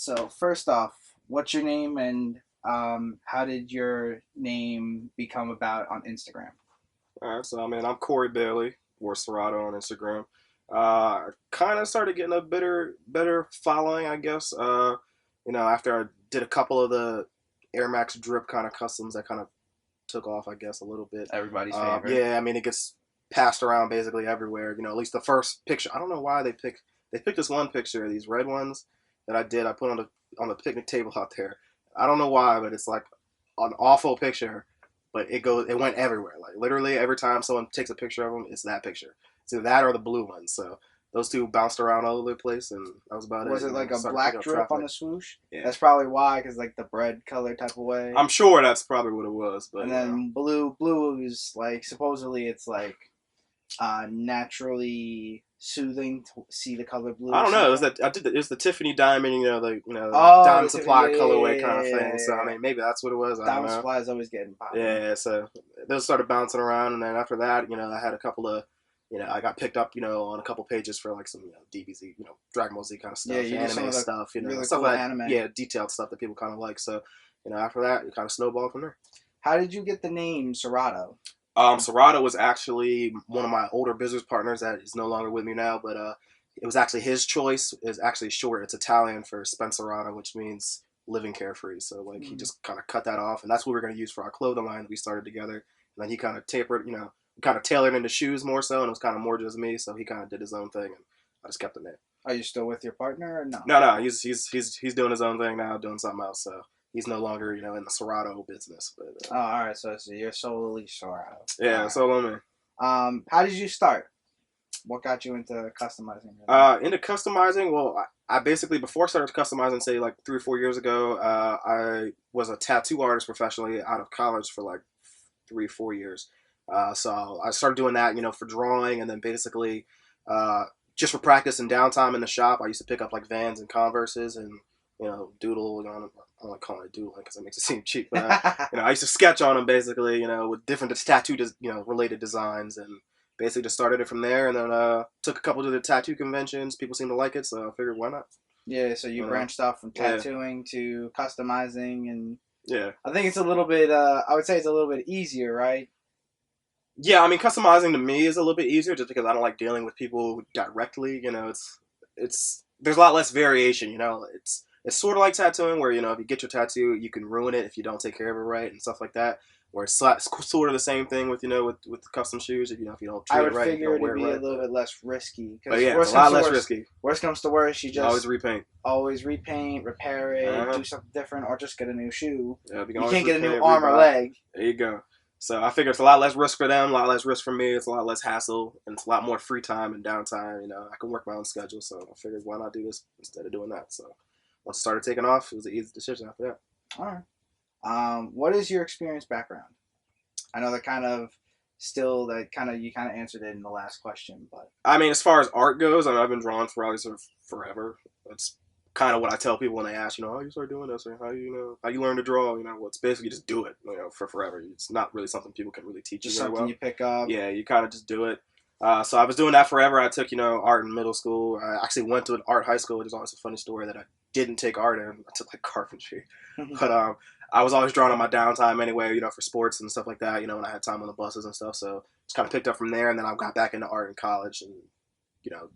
So first off, what's your name and how did your name become about on Instagram? All right, so I'm Corey Bailey or Sierato on Instagram. Kind of started getting a better following, I guess. After I did a couple of the Air Max drip kind of customs that kind of took off, I guess, a little bit. Everybody's favorite. Yeah, I mean, it gets passed around basically everywhere. At least the first picture. I don't know why they picked this one picture, these red ones that I did. I put on the picnic table out there. I don't know why, but it's like an awful picture, but it went everywhere. Like literally every time someone takes a picture of them, it's that picture. It's either that or the blue one. So those two bounced around all over the place, and that was about it. Was it like a Started picking black up drip on traffic. the swoosh? Yeah, That's probably why, because like the bread color type of way. I'm sure that's probably what it was, but And then blue is like supposedly it's like naturally soothing to see the color blue I or don't know. It was something. that I did. It was the Tiffany diamond, the Oh, diamond supply yeah, yeah, colorway kind yeah, of yeah, thing. yeah, So I yeah. mean, maybe that's what it was. I don't Diamond know. supply is always getting popping. Yeah. So those started bouncing around, and then after that, I had a couple of, I got picked up, on a couple pages for like some, DBZ, Dragon Ball Z kind of Yeah, stuff, you do some anime of the stuff, really stuff cool like anime. yeah, detailed stuff that people kind of like. So, after that, it kind of snowballed from there. How did you get the name Serato? Serrato was actually one of my older business partners that is no longer with me now, but it was actually his choice. It's actually short. It's Italian for Spenserato, which means living carefree. So like he Mm. just kind of cut that off, and that's what we're going to use for our clothing line that we started together. And then he kind of tapered, kind of tailored into shoes more so, and it was kind of more just me. So he kind of did his own thing, and I just kept the name. Are you still with your partner or no? No, he's doing his own thing now, doing something else. So he's no longer in the Serato business. But Oh, all right. So you're solely Serato. All yeah, right. so I mean. How did you start? What got you into customizing? Into customizing, well, I basically before I started customizing, say like 3 or 4 years ago, I was a tattoo artist professionally out of college for like 3 or 4 years. So I started doing that, for drawing, and then basically, uh, just for practice and downtime in the shop, I used to pick up like Vans and Converses and doodle. I don't like calling it doodling because it makes it seem cheap, but I used to sketch on them basically, with different tattoo, related designs and basically just started it from there, and then took a couple to the tattoo conventions. People seem to like it, so I figured why not? Yeah. So you You know? branched off from Yeah, tattooing to customizing, and yeah, I think it's a little bit. I would say it's a little bit easier, right? yeah. I mean, customizing to me is a little bit easier just because I don't like dealing with people directly. It's there's a lot less variation. It's sort of like tattooing where if you get your tattoo, you can ruin it if you don't take care of it right and stuff like that. Where it's sort of the same thing with with custom shoes. If you don't I treat it would right, if you figure don't it'd wear it be a right, little bit less risky but because yeah, it's a lot less risky. worst comes to worst, you You always just repaint. always repaint, repair it, Uh-huh. do something different, or just get a new shoe. Yeah, you can You always can't get a new repaint, arm or rebuy. leg. There you go. So I figure it's a lot less risk for them, a lot less risk for me. It's a lot less hassle, and it's a lot more free time and downtime. I can work my own schedule, so I figured why not do this instead of doing that. So once it started taking off, it was an easy decision after that. All right. What is your experience background? I know that kind of you kind of answered it in the last question, but I mean, as far as art goes, I've been drawing for probably sort of forever. That's kind of what I tell people when they ask, how you start doing this or how you learn to draw. Well, it's basically just do it, for forever. It's not really something people can really teach you just very something well. you pick up. Yeah, you kind of just do it. So I was doing that forever. I took, art in middle school. I actually went to an art high school, which is always a funny story that I didn't take art in. I took like carpentry. But I was always drawing on my downtime anyway, for sports and stuff like that, when I had time on the buses and stuff. So just kind of picked up from there. And then I got back into art in college and,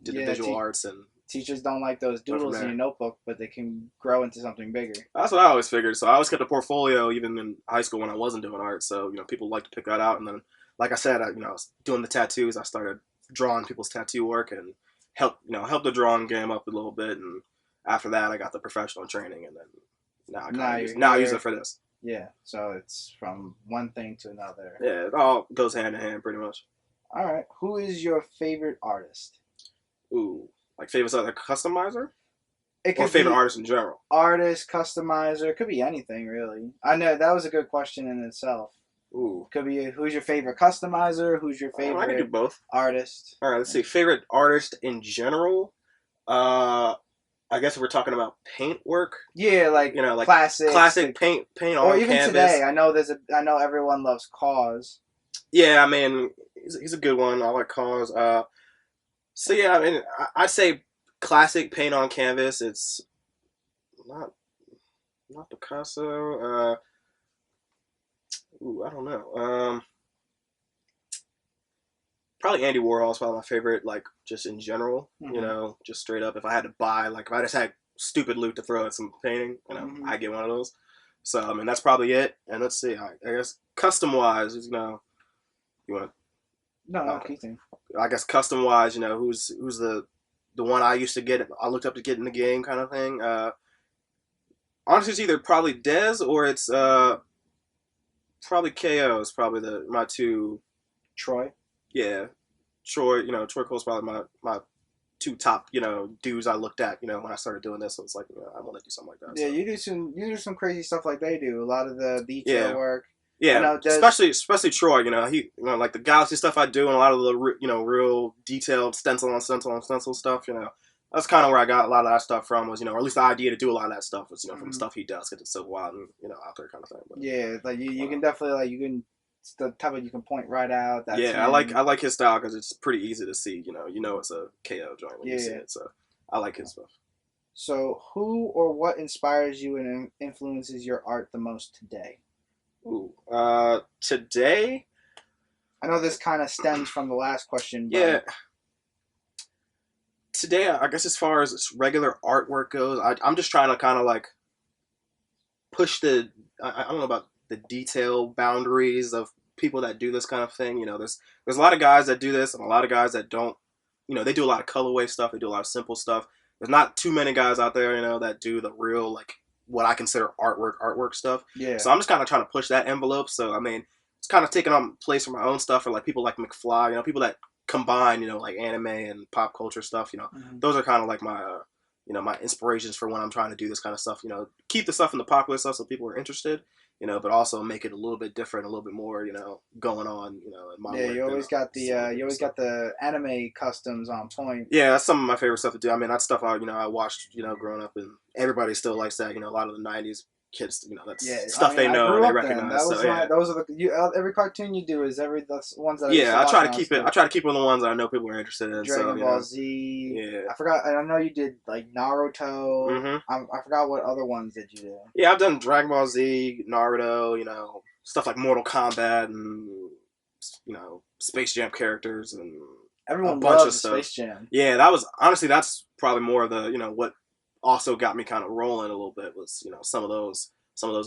did the Yeah, visual arts and teachers don't like those went from doodles in your there. notebook, but they can grow into something bigger. That's what I always figured. So I always kept a portfolio even in high school when I wasn't doing art. So, people like to pick that out. And then, like I said, I was doing the tattoos. I started drawing people's tattoo work and help the drawing game up a little bit. And after that, I got the professional training. And then Now you're now I use here. it for this. Yeah, so it's from one thing to another. Yeah, it all goes hand in hand pretty much. All right, who is your favorite artist? Ooh, like favorite other customizer It or could favorite be artist in general. artist, customizer. It could be anything really. I know that was a good question in itself. Ooh, Could be who's your favorite customizer? Who's your I can do favorite both. artist? All right, let's see. Favorite artist in general. Uh, I guess we're talking about paint work. Yeah, like Like classics, classic paint or on even canvas. today. I know everyone loves Cause. Yeah, I mean, he's a good one. I like Cause. So yeah, I mean, I'd say classic paint on canvas. It's not not Picasso. I don't know. Probably Andy Warhol is probably my favorite. Like just in general, Mm-hmm. just straight up. If I had to buy, like if I just had stupid loot to throw at some painting, Mm-hmm. I get one of those. So I mean that's probably it. And let's see. I guess custom wise, you want No, no, okay. keep saying. I guess custom wise, who's the one I used to get. I looked up to get in the game kind of thing. Honestly, it's either probably Dez or it's probably KO is probably the my two. Troy. Yeah, Troy. Troy Cole's probably my two top dudes I looked at when I started doing this. So it's like I want to do something like that. Yeah, So you do some crazy stuff like they do. A lot of the detail yeah, work. I yeah, know Des. especially Troy. He like the Galaxy stuff I do and a lot of the real detailed stencil on stencil on stencil stuff. That's kind of where I got a lot of that stuff from. Was or at least the idea to do a lot of that stuff was from the Mhm. stuff he does, get it so wild and out there kind of thing. But Yeah, like you uh, can definitely like you can it's the type of you can point right out. That's yeah, I him. like his style because it's pretty easy to see. It's a KO joint when you see Yeah. it. So I like his stuff. So, who or what inspires you and influences your art the most today? Ooh, today, I know this kind of stems from the last question, yeah, but today I guess as far as regular artwork goes, I'm just trying to kind of like push I don't know about the detail boundaries of people that do this kind of thing. There's a lot of guys that do this and a lot of guys that don't. They do a lot of colorway stuff. They do a lot of simple stuff. There's not too many guys out there, that do the real like what I consider artwork stuff. yeah. So I'm just kind of trying to push that envelope. So I mean, it's kind of taking on place for my own stuff, or like people like McFly, people that combine, like anime and pop culture stuff. Mhm. Those are kind of like my my inspirations for when I'm trying to do this kind of stuff. Keep the stuff in the popular stuff so people are interested. But also make it a little bit different, a little bit more, going on, in my Yeah, work you than always got the some of the you bigger always stuff. got the anime customs on point. Yeah, that's some of my favorite stuff to do. I mean, that's stuff I watched, growing up, and everybody still likes that. A lot of the '90s kids, Yeah, that's I stuff mean, they I know and grew they up then. That recognize. So was my yeah, those are the every cartoon you do is every that's ones that I used to yeah, I watch try to when I was keep a it. I kid. try to keep on the ones that I know people are interested in. So Dragon Ball Z. yeah. I forgot. I know you did like Naruto. Hmm. I forgot what other ones did you do. Yeah, I've done Dragon Ball Z, Naruto, stuff like Mortal Kombat and Space Jam characters and a Everyone bunch of loves stuff. Space Jam. Yeah, that was honestly that's probably more of the what also got me kind of rolling a little bit was some of those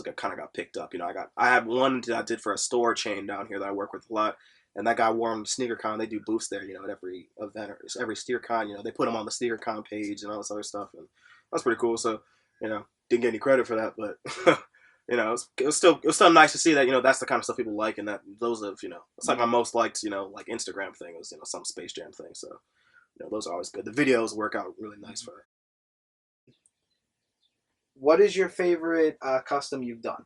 got picked up. I had one that I did for a store chain down here that I work with a lot. And that guy wore them to SneakerCon. They do booths there, at every event or every SteerCon. They put them on the SteerCon page and all this other stuff, and that's pretty cool. So, didn't get any credit for that, but it was still nice to see that that's the kind of stuff people like, and that those of it's like my Mm. most liked like Instagram thing was some Space Jam thing. So those are always good. The videos work out really nice for it. What is your favorite custom you've done?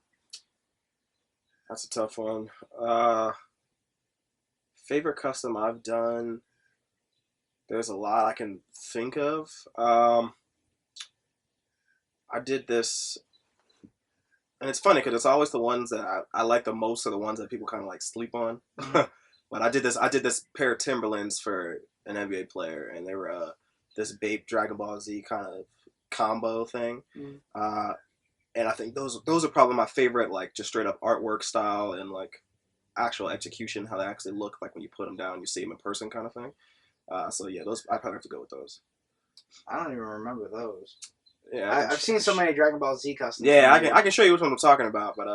That's a tough one. Uh, Favorite custom I've done. There's a lot I can think of. I did this, and it's funny because it's always the ones that I like the most are the ones that people kind of like sleep on. Mm. But I did this pair of Timberlands for an NBA player, and they were this Bape Dragon Ball Z kind of combo thing. Mm. Uh, and I think those are probably my favorite, like just straight up artwork style and like actual execution, how they actually look like when you put them down, you see them in person, kind of thing. So yeah, those I probably have to go with those. I don't even remember those. Yeah, I've seen so many Dragon Ball Z customs yeah, from I can you. I can show you which one I'm talking about, but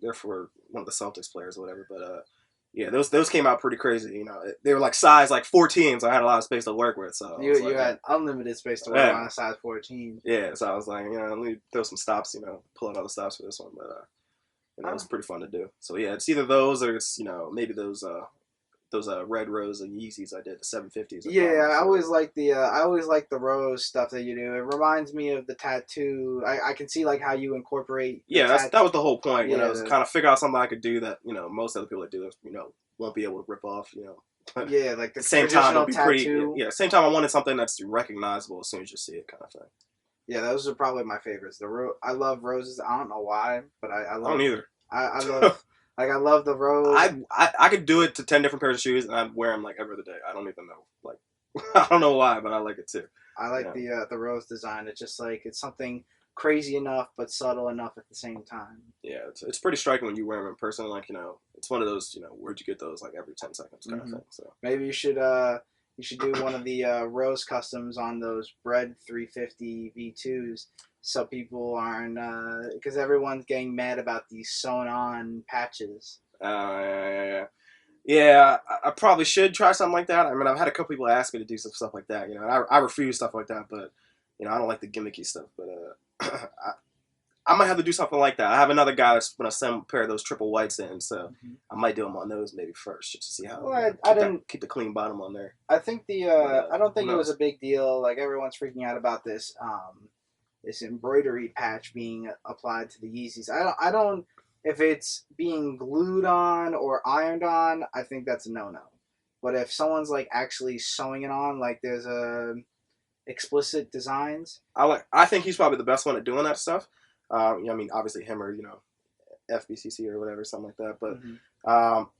they're for one of the Celtics players or whatever. But yeah, those came out pretty crazy. They were like size like 14, so I had a lot of space to work with. So I You was you like, had unlimited space to work yeah, on a size 14. yeah. So I was like, let me throw some stops, pull out all the stops for this one. But it's Ah. pretty fun to do. So yeah, it's either those or it's maybe those Red Rose and Yeezys I did, the 750s are probably Yeah, my I always favorite. like the I always like the rose stuff that you do. It reminds me of the tattoo. I can see like how you incorporate the Yeah, that was the whole point. yeah, Is kind of figure out something I could do that most other people that do this, won't be able to rip off. At yeah, like the the same time, it'll traditional be pretty. tattoo. Yeah, same time, I wanted something that's recognizable as soon as you see it, kind of thing. Yeah, those are probably my favorites. I love roses. I don't know why, but I I don't love either. I love like I love the rose. I could do it to 10 different pairs of shoes, and I'd wear them like every other day. I don't even know. Like, I don't know why, but I like it too. I You like know. the rose design. It's just like it's something crazy enough but subtle enough at the same time. Yeah, it's pretty striking when you wear them in person. Like, it's one of those, where'd you get those? Like every 10 seconds kind of Hmm. thing. So Maybe you should do one of the rose customs on those bread 350 V2s, so people aren't because everyone's getting mad about these sewn on patches. yeah. Yeah, I probably should try something like that. I mean, I've had a couple people ask me to do some stuff like that. And I refuse stuff like that, but I don't like the gimmicky stuff. But I might have to do something like that. I have another guy that's gonna send a pair of those triple whites in, so Hmm. I might do them on those maybe first, just to see how Well, I didn't. keep the clean bottom on there. I think But I don't who think it was a knows? big deal. Like everyone's freaking out about this this embroidery patch being applied to the Yeezys. I don't if it's being glued on or ironed on, I think that's a no-no. But if someone's like actually sewing it on, like there's a explicit designs. I think he's probably the best one at doing that stuff. I mean, obviously him or FBCC or whatever, something like that. But Mm-hmm. um,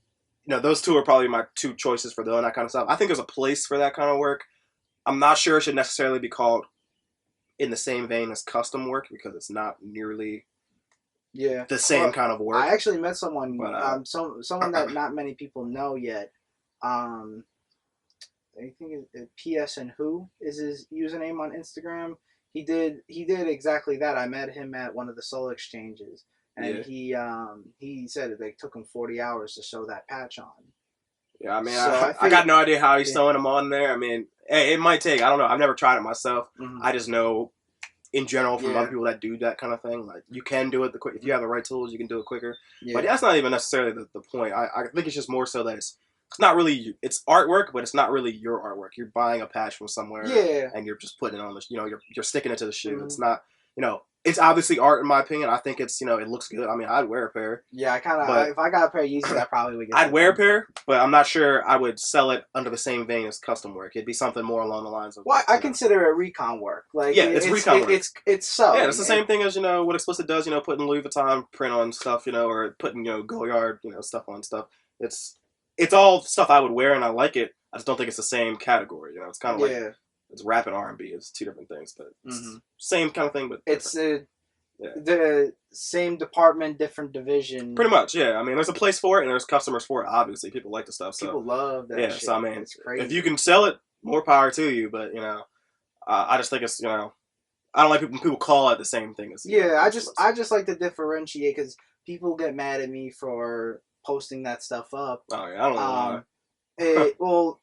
those two are probably my two choices for doing that kind of stuff. I think there's a place for that kind of work. I'm not sure it should necessarily be called in the same vein as custom work because it's not nearly Yeah. the same Well, kind of work. I actually met someone, But someone that not many people know yet. Um, I think PS and Who is his username on Instagram. He did exactly that. I met him at one of the soul exchanges, and yeah, he said it like took him 40 hours to sew that patch on. yeah. I mean, So I I got figured, no idea how he's yeah, sewing them on there. I mean, hey, it might take. I don't know. I've never tried it myself. mm-hmm, I just know in general from other yeah, people that do that kind of thing. Like you can do it the quick if you have the right tools, you can do it quicker. But yeah, that's not even necessarily the point. I think it's just more so that it's not really it's artwork, but it's not really your artwork. You're buying a patch from somewhere yeah. and you're just putting it on the you're sticking it to the shoe. Mm-hmm. It's not it's obviously art in my opinion. I think it's it looks good. I mean, I'd wear a pair, Yeah, I kind of but if I got a pair of Yeezys, I probably would get I'd that wear a done. pair, but I'm not sure I would sell it under the same vein as custom work. It'd be something more along the lines of Well, I consider it recon work. Like yeah, it's recon work. it's Yeah, sewing. it's the same thing as what Explicit does. Putting Louis Vuitton print on stuff. Or putting Goyard stuff on stuff. It's it's all stuff I would wear and I like it. I just don't think it's the same category. It's kind of like Yeah. it's rap and R&B. It's two different things, but Mm-hmm. it's same kind of thing, but It's different. Yeah, the same department, different division. pretty much. Yeah, I mean, there's a place for it and there's customers for it. Obviously, people like the stuff. So People love that yeah, so I shit. mean, It's if you crazy. can sell it, more power to you. But I just think it's I don't like people call it the same thing as Yeah, customers. I just like to differentiate because people get mad at me for posting that stuff up. Oh yeah, I don't know why. Well,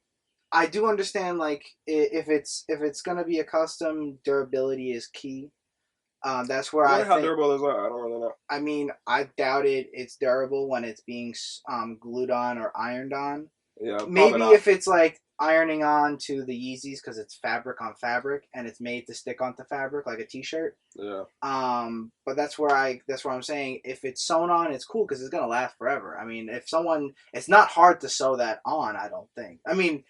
I do understand like if it's gonna be a custom, durability is key. That's where I I wonder how think. durable those are. I don't really know. I mean, I doubt it's durable when it's being glued on or ironed on. Yeah, probably Maybe not. if it's like ironing on to the Yeezys because it's fabric on fabric and it's made to stick onto fabric like a t-shirt. Yeah. But that's where I'm saying if it's sewn on, it's cool because it's gonna last forever. I mean, it's not hard to sew that on. I don't think. I mean,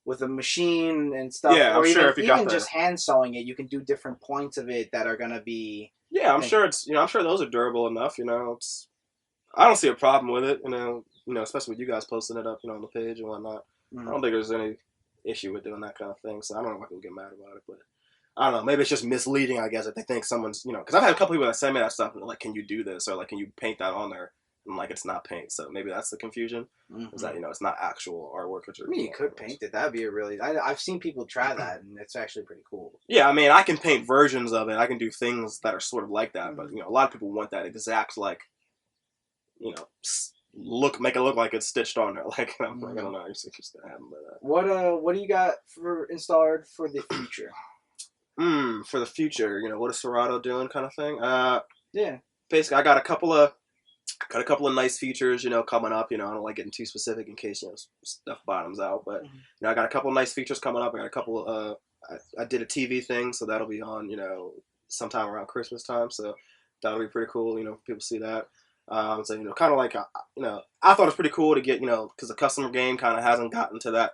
with a machine and stuff, Yeah, I'm or sure if you got even the just hand sewing it, you can do different points of it that are gonna be. yeah, I'm Thing. sure it's I'm sure those are durable enough. It's I don't see a problem with it. Especially with you guys posting it up, on the page and whatnot. I Mm. don't think there's any issue with doing that kind of thing. So I don't know why people get mad about it, but I don't know. Maybe it's just misleading, I guess, if they think someone's because I've had a couple people that send me that stuff and they're like, "Can you do this?" or like, "Can you paint that on there?" And like, it's not paint, so maybe that's the confusion. Is Mm-hmm. that it's not actual artwork, which I are mean, you could paint it. That'd be a really. I've seen people try that, and it's actually pretty cool. Yeah, I mean, I can paint versions of it. I can do things that are sort of like that, but Mm-hmm. a lot of people want that exact like, make it look like it's stitched on there. Like I'm like I Mm-hmm. don't know, I just gonna have them by that. What do you got for installed for the future? For the future, what is Sierato doing, kind of thing. Yeah. Basically, I got a couple of nice features, coming up. I don't like getting too specific in case stuff bottoms out, but Mm-hmm. I got a couple of nice features coming up. I got a couple. I did a TV thing, so that'll be on, sometime around Christmas time. So that'll be pretty cool. People see that. So kind of like I thought it was pretty cool to get because the customer game kind of hasn't gotten to that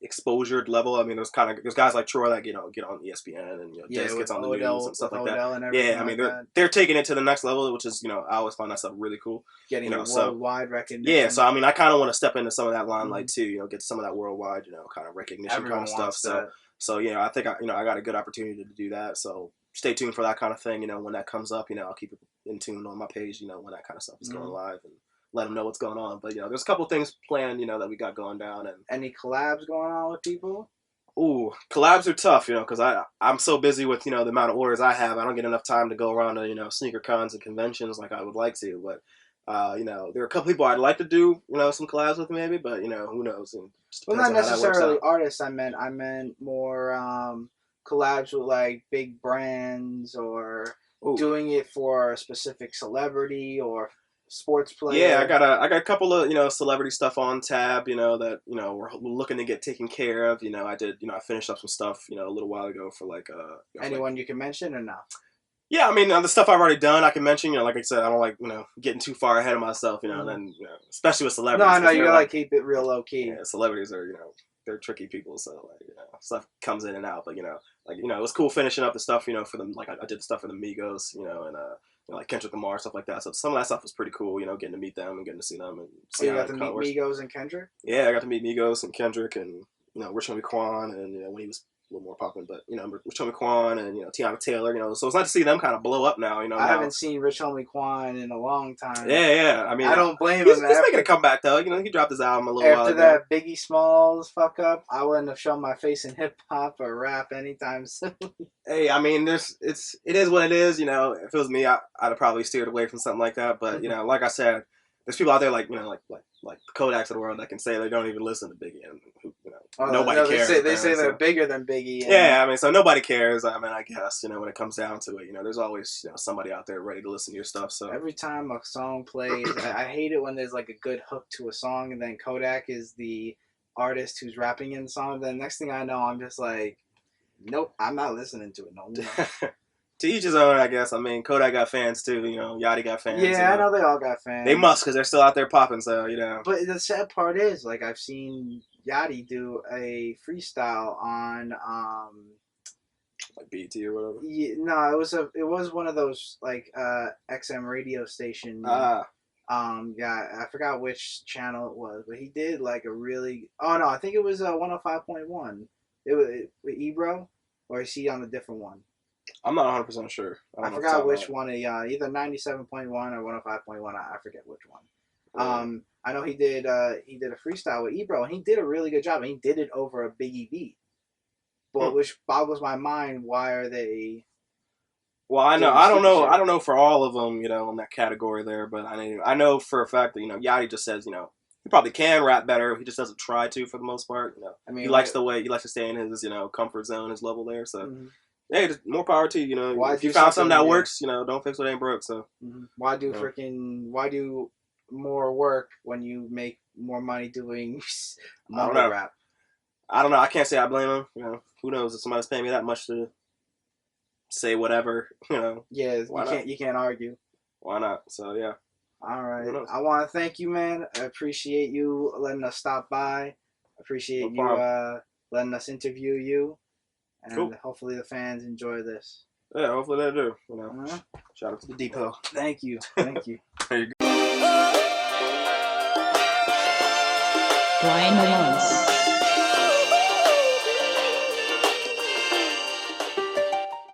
exposure level. I mean, there's guys like Troy that get on ESPN and Yeah, Diz with gets on the news Odell, and stuff like that. and Yeah, everything I mean like that, they're taking it to the next level, which is I always find that stuff really cool. getting it So worldwide yeah, so recognition. I mean I kind of want to step into some of that limelight Mm-hmm. too. Get some of that worldwide kind of recognition kind Everyone of stuff. wants that. So yeah, I think I got a good opportunity to do that. So stay tuned for that kind of thing. When that comes up, I'll keep it in tune on my page. When that kind of stuff is going live and let them know what's going on. But there's a couple things planned, that we got going down. And any collabs going on with people? Ooh, collabs are tough, because I'm so busy with the amount of orders I have. I don't get enough time to go around to sneaker cons and conventions like I would like to. But there are a couple people I'd like to do some collabs with maybe, but who knows? And just well, depends not on how that works necessarily out. artists. I meant more collabs with like big brands or Ooh. doing it for a specific celebrity or sports Yeah, I player. got a couple of celebrity stuff on tab, that we're looking to get taken care of. I finished up some stuff a little while ago for like Anyone you can mention or no? yeah, I mean, the stuff I've already done, I can mention. Like I said, I don't like getting too far ahead of myself. And then especially with No, celebrities, I know because you they're gotta like, keep it real low key. yeah, celebrities are they're tricky people, so like stuff comes in and out. But like it was cool finishing up the stuff for them. Like I did the stuff for the Migos, and like Kendrick Lamar, stuff like that. So some of that stuff was pretty cool. Getting to meet them and getting to see them and Oh, see you how got it to meet works. Migos and Kendrick? Yeah, I got to meet Migos and Kendrick and Rich Homie Quan and when he was a little more popular, but Rich Homie Quan and Tiana Taylor, so it's nice to see them kind of blow up now. I Now haven't seen Rich Homie Quan in a long time. yeah. I mean, I don't blame he's him. making a comeback though. He dropped his album a little while After ago. that Biggie Smalls fuck up, I wouldn't have shown my face in hip hop or rap anytime soon. Hey, I mean, it is what it is. If it was me, I'd have probably steered away from something like that. But like I said, there's people out there like like the Kodaks of the world that can say they don't even listen to Biggie, and nobody cares. They say they're bigger than Biggie. Yeah, I mean, so nobody cares. I mean, I guess when it comes down to it, there's always somebody out there ready to listen to your stuff. So every time a song plays, I hate it when there's like a good hook to a song, and then Kodak is the artist who's rapping in the song. Then next thing I know, I'm just like, nope, I'm not listening to it no more. To each his own, I guess. I mean, Kodak got fans too. Yachty got fans. Yeah, I know they all got fans. They must, because they're still out there popping. So But the sad part is, like, I've seen Yachty do a freestyle on like BT or whatever. Yeah, no, it was one of those like XM radio station. Yeah, I forgot which channel it was, but he did like a really. Oh no, I think it was 105.1. It was with Ebro, or is he on a different one? I'm not 100% sure. I forgot which one. Either 97.1 or 105.1. I forget which one. Yeah. I know he did a freestyle with Ebro, and he did a really good job. And he did it over a Biggie beat, but which boggles my mind. Why are they? Well, I know. I don't know. I don't know for all of them, in that category there. But I know for a fact that Yachty just says, he probably can rap better. He just doesn't try to for the most part. I mean, he likes he likes to stay in his comfort zone, his level there. So. Hey, just more power to you. If you found something that works, don't fix what ain't broke. So why do more work when you make more money doing mumble rap? I don't know. I can't say I blame him. Who knows if somebody's paying me that much to say whatever. Yeah, you can't argue. Why not? So yeah. All right. I want to thank you, man. I appreciate you letting us stop by. Appreciate you letting us interview you. And hopefully the fans enjoy this. Yeah, hopefully they do. Shout out to the depot. Thank you. Thank you. There you go. Brian Malone.